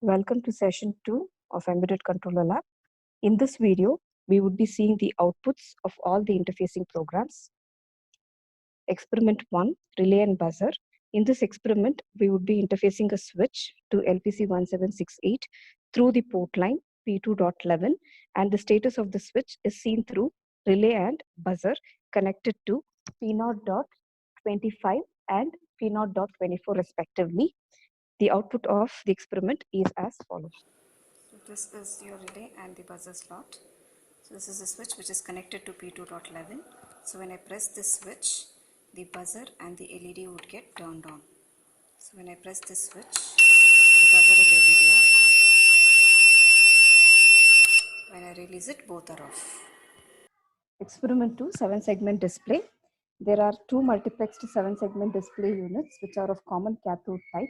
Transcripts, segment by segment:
Welcome to session 2 of Embedded Controller Lab. In this video, we would be seeing the outputs of all the interfacing programs. Experiment 1, Relay and Buzzer. In this experiment, we would be interfacing a switch to LPC1768 through the port line P2.11, and the status of the switch is seen through relay and buzzer connected to P0.25 and P0.24 respectively. The output of the experiment is as follows. So this is your relay and the buzzer slot. So this is the switch which is connected to P2.11. So when I press this switch, the buzzer and the LED would get turned on. So when I press this switch, the buzzer and LED are on. When I release it, both are off. Experiment 2, 7-segment display. There are two multiplexed 7-segment display units which are of common cathode type.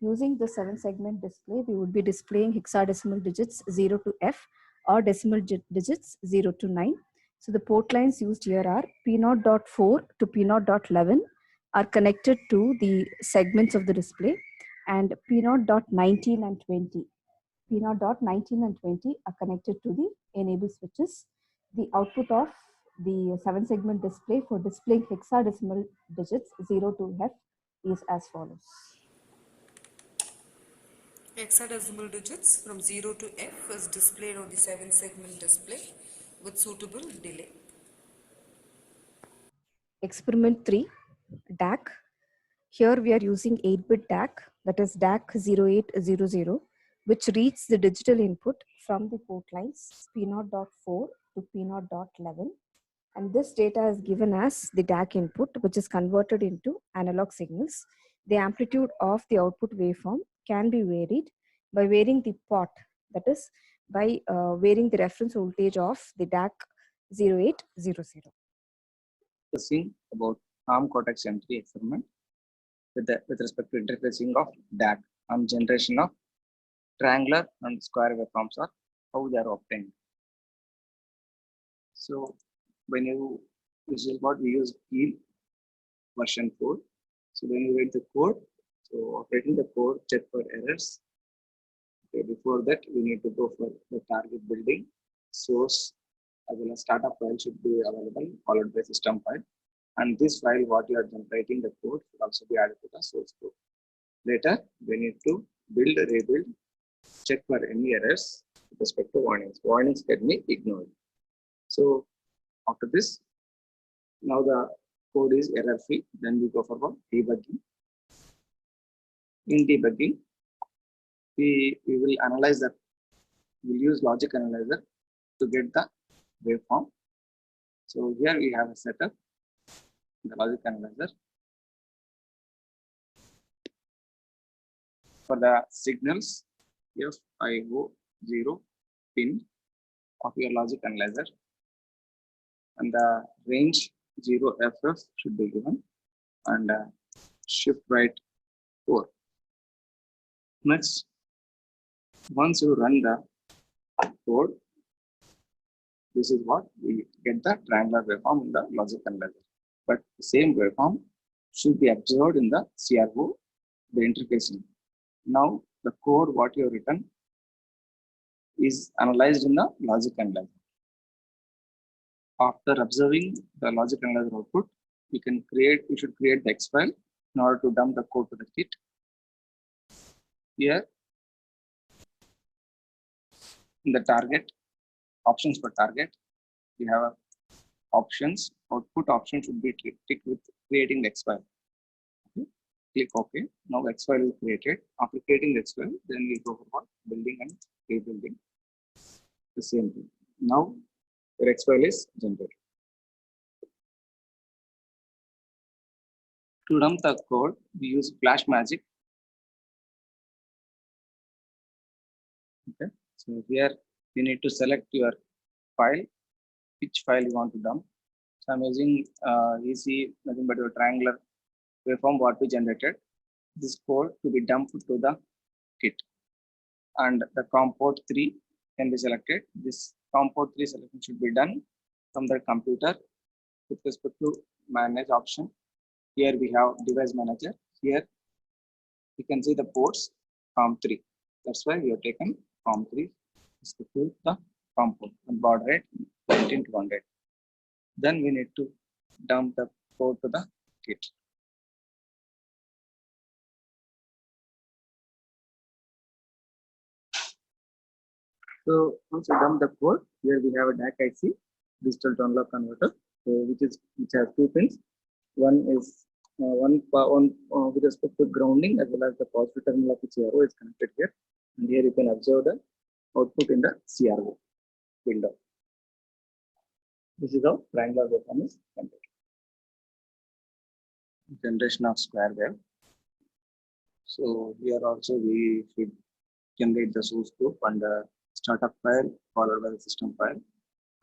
Using the 7-segment display, we would be displaying hexadecimal digits 0 to F or decimal digits 0 to 9. So the port lines used here are P0.4 to P0.11 are connected to the segments of the display, and P0.19 and 20. P0.19 and 20 are connected to the enable switches. The output of the 7-segment display for displaying hexadecimal digits 0 to F is as follows. Hexadecimal digits from 0 to F is displayed on the 7-segment display with suitable delay. Experiment 3, DAC. Here we are using 8-bit DAC, that is DAC 0800, which reads the digital input from the port lines P0.4 to P0.11. And this data is given as the DAC input, which is converted into analog signals. The amplitude of the output waveform can be varied by varying the pot, that is by varying the reference voltage of the DAC 0800. Discussing about ARM Cortex-M3 experiment with respect to interfacing of DAC and generation of triangular and square waveforms, or how they are obtained. So when this is what we use in version 4. So when you read the code, so operating the code, check for errors. Okay, before that we need to go for the target building, source as well as startup file should be available, followed by system file. And this file, what you are generating the code, should also be added to the source code. Later, we need to build, rebuild, check for any errors with respect to warnings. Warnings can be ignored. So after this, now the code is error free. Then we go for debugging. In debugging, we will analyze that. We'll use logic analyzer to get the waveform. So here we have a setup, the logic analyzer. For the signals, FIO 0 pin of your logic analyzer, and the range 0FF should be given, and shift right 4. Next, once you run the code, this is what we get the triangular waveform in the logic analyzer. But the same waveform should be observed in the CRO, the interfacing. Now the code what you have written is analyzed in the logic analyzer. After observing the logic analyzer output, we should create the X file in order to dump the code to the kit. Here, in the target, options for target, we have options. Output option should be ticked with creating the X file. Okay. Click OK. Now X file is created. After creating the X file, then we go for building and rebuilding. The same thing. Now your X file is generated. To dump the code, we use FlashMagic. Okay. So here you need to select your file, which file you want to dump. So I'm using EC, nothing but your triangular waveform what we generated. This code to be dumped to the kit, and the COM port 3 can be selected. This COM port 3 selection should be done from the computer with respect to manage option. Here we have device manager. Here you can see the ports COM 3. That's why we have taken COM 3 is to prove the COM 4. The baud rate 19 to 100. Then we need to dump the code to the kit. So once we dump the code, here we have a DAC IC, digital to analog converter, which has two pins. One is one with respect to grounding, as well as the positive terminal of the CRO is connected here. And here you can observe the output in the CRO window. This is how triangular waveform is generated. Generation of square wave. So here also we should generate the source code and the startup file followed by the system file,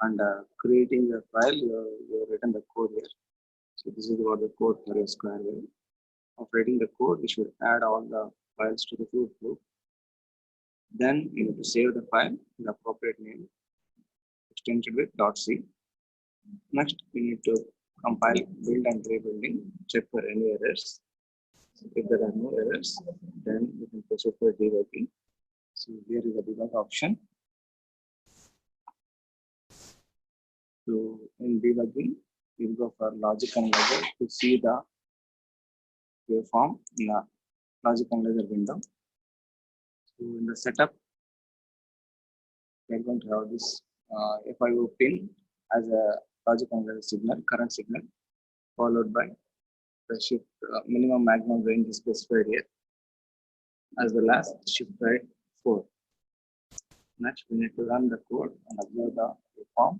and creating the file you have written the code here. So this is what the code for a square wave. After writing the code, we should add all the files to the source group. Then you need to save the file in the appropriate name, extended with .c. Next, we need to compile, build and rebuilding, check for any errors. If there are no errors, then we can proceed for debugging. So here is the debug option. So in debugging, we'll go for logic analyzer to see the waveform in the logic analyzer window. So in the setup, we're going to have this FIO pin as a logic analyzer signal, current signal, followed by the shift minimum maximum range is specified here, as well as shift right 4. Next, we need to run the code and observe the waveform.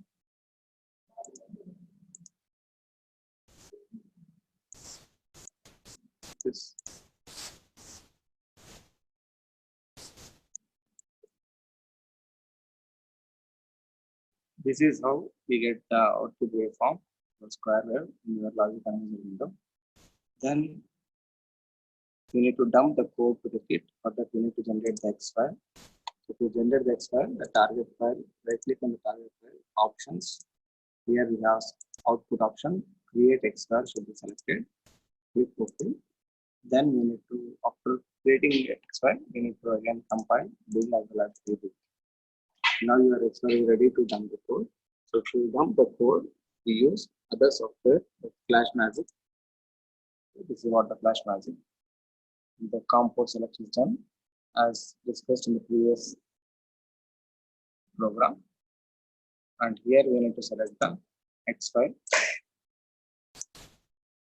This is how we get the output waveform, the square wave in your logic analyzer window. Then we need to dump the code to the kit. For that, we need to generate the X file. So to generate the X file, the target file, right click on the target file, options. Here we have output option, create X file should be selected. Click OK. Then we need to, after creating X file, we need to again compile, build as well as rebuild. Now your X file is ready to dump the code. So to dump the code, we use other software like FlashMagic. This is what the FlashMagic. The COM 4 selection is done as discussed in the previous program. And here we need to select the X file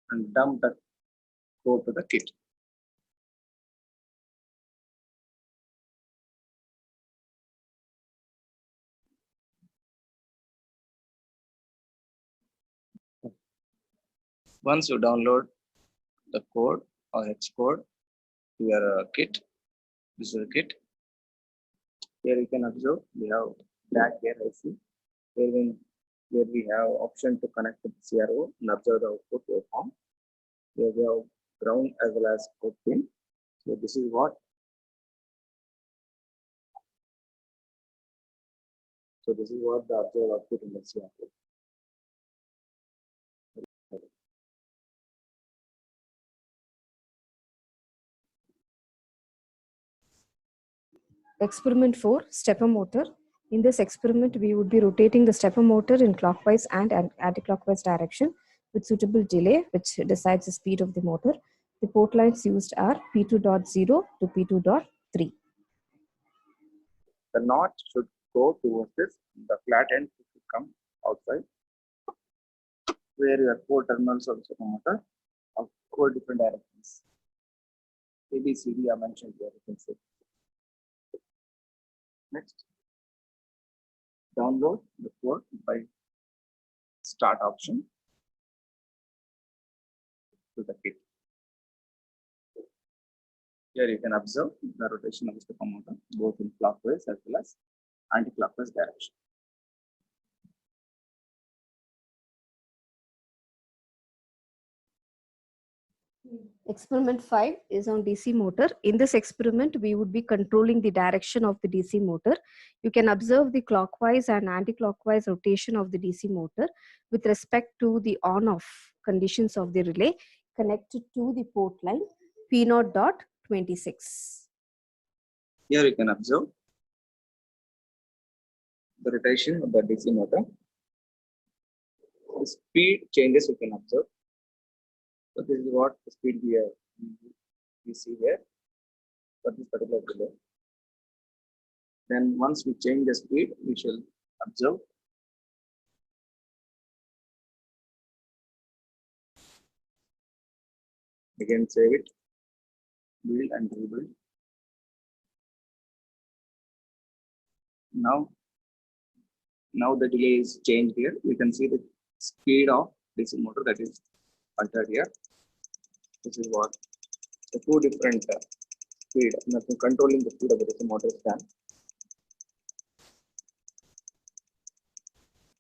and dump the code to the kit. Once you download the code or X code to your kit, this is the kit. Here you can observe we have DAC here IC, where we have option to connect to the CRO and observe the output waveform. Here we have ground as well as code pin. So this is what. So this is what the observed output in the CRO. Experiment 4, stepper motor. In this experiment, we would be rotating the stepper motor in clockwise and anti-clockwise direction with suitable delay, which decides the speed of the motor. The port lines used are P2.0 to P2.3. The knot should go towards this. The flat end should come outside. Where your 4 terminals of the stepper motor of 4 different directions. A, B, C, D are mentioned here. You can see. Next, download the code by start option to the kit. Here you can observe the rotation of the stepper motor both in clockwise as well as anti-clockwise direction. Experiment 5 is on DC motor. In this experiment, we would be controlling the direction of the DC motor. You can observe the clockwise and anti-clockwise rotation of the DC motor with respect to the on-off conditions of the relay connected to the port line P0.26. Here you can observe the rotation of the DC motor. The speed changes you can observe. So this is what the speed we see here for this particular relay. Then once we change the speed, we shall observe again, save it, build and rebuild. Now the delay is changed here. We can see the speed of DC motor that is altered here. This is what the two different speed, controlling the speed of the DC motor is done.